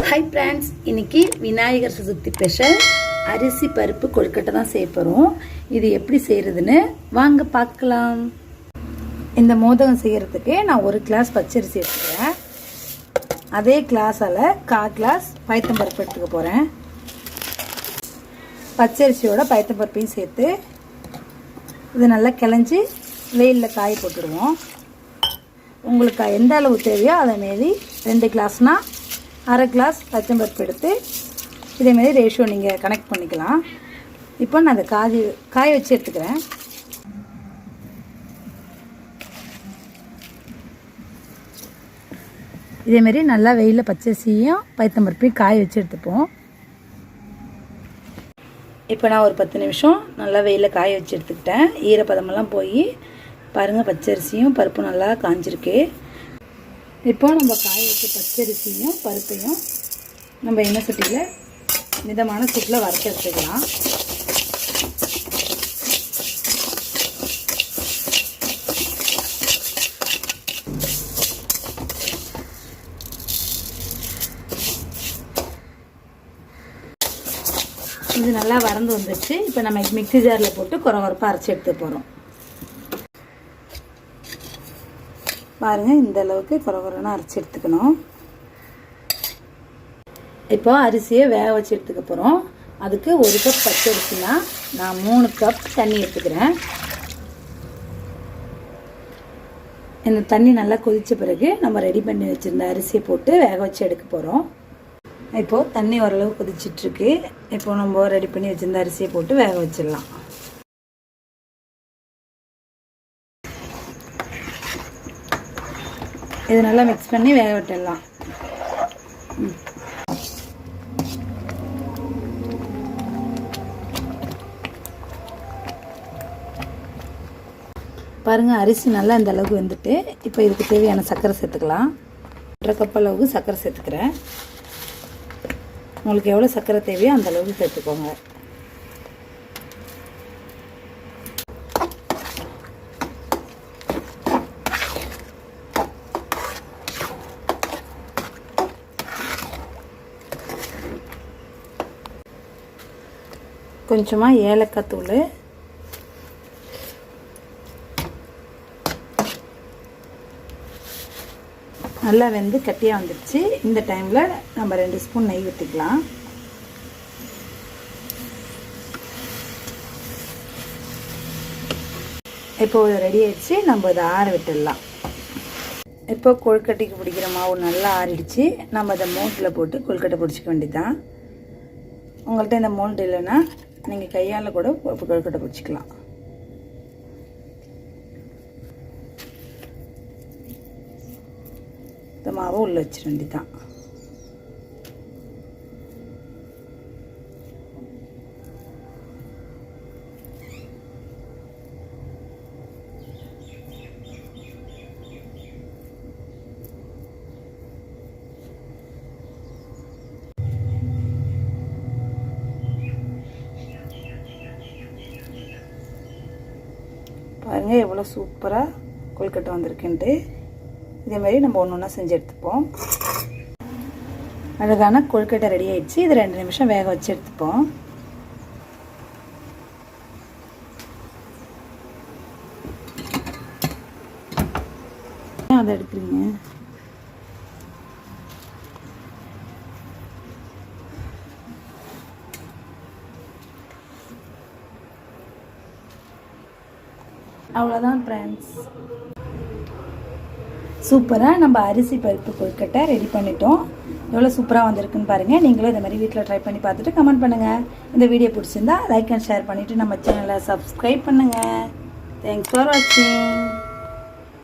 Hi friends, இன்னைக்கு Vinayagar Chaturthi special அரிசி பருப்பு கொழுக்கட்டை தான் செய்ய போகிறோம். இது எப்படி செய்கிறதுன்னு வாங்க பார்க்கலாம். இந்த மோதகம் செய்கிறதுக்கு நான் 1 கிளாஸ் பச்சரிசி எடுத்துக்கிறேன். அதே கிளாஸால் 1/4 கிளாஸ் பயத்தம்பருப்பு எடுத்துக்க போகிறேன். பச்சரிசியோட பயத்தம்பருப்பையும் சேர்த்து இது நல்லா கிளஞ்சி வெயிலில் காய போட்டுடுவோம். உங்களுக்கு எந்த அளவு தேவையோ அதை மாரி 2 கிளாஸ்னால் 1/2 கிளாஸ் பச்சைப்பருப்பு எடுத்து இதேமாரி ரேஷியோ நீங்கள் கனெக்ட் பண்ணிக்கலாம். இப்போ நான் அதை காய வச்சு எடுத்துக்கிறேன். இதேமாரி நல்லா வெயிலில் பச்சரிசியும் பயத்தம்பருப்பையும் காய வச்சு எடுத்துப்போம். இப்போ நான் ஒரு 10 நிமிஷம் நல்லா வெயிலில் காய வச்சு எடுத்துக்கிட்டேன். ஈரப்பதமெல்லாம் போய் பாருங்கள், பச்சரிசியும் பருப்பும் நல்லா காஞ்சிருக்கு. இப்போ நம்ம காய வச்ச பச்சரிசியும் பருப்பையும் நம்ம எண்ணெய் சட்டியில் மிதமான சூட்டில் வறுத்து எடுத்துக்கலாம். இது நல்லா வறந்து வந்துடுச்சு. இப்போ நம்ம மிக்ஸி ஜாரில் போட்டு குறவரப்பாக அரைச்சி எடுத்து போகிறோம். பாருங்கள், இந்த அளவுக்கு குறவரன்னு அரைச்சி எடுத்துக்கணும். இப்போ அரிசியை வேக வச்சு எடுத்துக்க போகிறோம். அதுக்கு 1 கப் பச்சரிசினா நான் 3 கப் தண்ணி எடுத்துக்கிறேன். இந்த தண்ணி நல்லா கொதித்த பிறகு நம்ம ரெடி பண்ணி வச்சுருந்த அரிசியை போட்டு வேக வச்சு எடுக்க போகிறோம். இப்போது தண்ணி ஓரளவு கொதிச்சிட்ருக்கு. இப்போது நம்ம ரெடி பண்ணி வச்சுருந்த அரிசியை போட்டு வேக வச்சிடலாம். இது நல்லா மிக்ஸ் பண்ணி வேக விட்டுடலாம். பாருங்கள், அரிசி நல்லா இந்த அளவுக்கு வந்துட்டு இப்போ இதுக்கு தேவையான சர்க்கரை சேர்த்துக்கலாம். 1/2 கப் அளவுக்கு சர்க்கரை சேர்த்துக்கிறேன். உங்களுக்கு எவ்வளோ சர்க்கரை தேவையோ அந்த அளவுக்கு சேர்த்துக்கோங்க. கொஞ்சமாக ஏலக்காய் தூள், நல்லா வெந்து கட்டியாக வந்துடுச்சு. இந்த டைமில் நம்ம 2 ஸ்பூன் நெய் ஊற்றிக்கலாம். இப்போது ரெடி ஆகிடுச்சு. நம்ம இதை ஆற விட்டுடலாம். இப்போ கொழுக்கட்டைக்கு பிடிக்கிற மாவு நல்லா ஆறிடுச்சு. நம்ம அதை மோல்டில் போட்டு கொழுக்கட்டை பிடிச்சிக்க வேண்டியதான். உங்கள்கிட்ட இந்த மோல்டு இல்லைன்னா நீங்கள் கையால் கூட கொழுக்கட்டை பிடிச்சிக்கலாம். இந்த மாவை உள்ளே வச்சிட வேண்டியதான். பாருங்கள், எவ்வளோ சூப்பராக கொழுக்கட்டை வந்திருக்குன்ட்டு. இதேமாதிரி நம்ம ஒன்று ஒன்றா செஞ்சு எடுத்துப்போம். அழகான கொழுக்கட்டை ரெடி ஆகிடுச்சு. இது 2 நிமிஷம் வேக வச்சு எடுத்துப்போம். அதை எடுக்கிறீங்க. அவ்வளோதான் ஃப்ரெண்ட்ஸ், சூப்பராக நம்ம அரிசி பருப்பு கொழுக்கட்டை ரெடி பண்ணிட்டோம். எவ்வளோ சூப்பராக வந்திருக்குன்னு பாருங்கள். நீங்களும் இந்த மாதிரி வீட்டில் ட்ரை பண்ணி பார்த்துட்டு கமெண்ட் பண்ணுங்கள். இந்த வீடியோ பிடிச்சிருந்தா லைக் அண்ட் ஷேர் பண்ணிவிட்டு நம்ம சேனலை சப்ஸ்கிரைப் பண்ணுங்கள். தேங்க்ஸ் ஃபார் வாட்சிங்.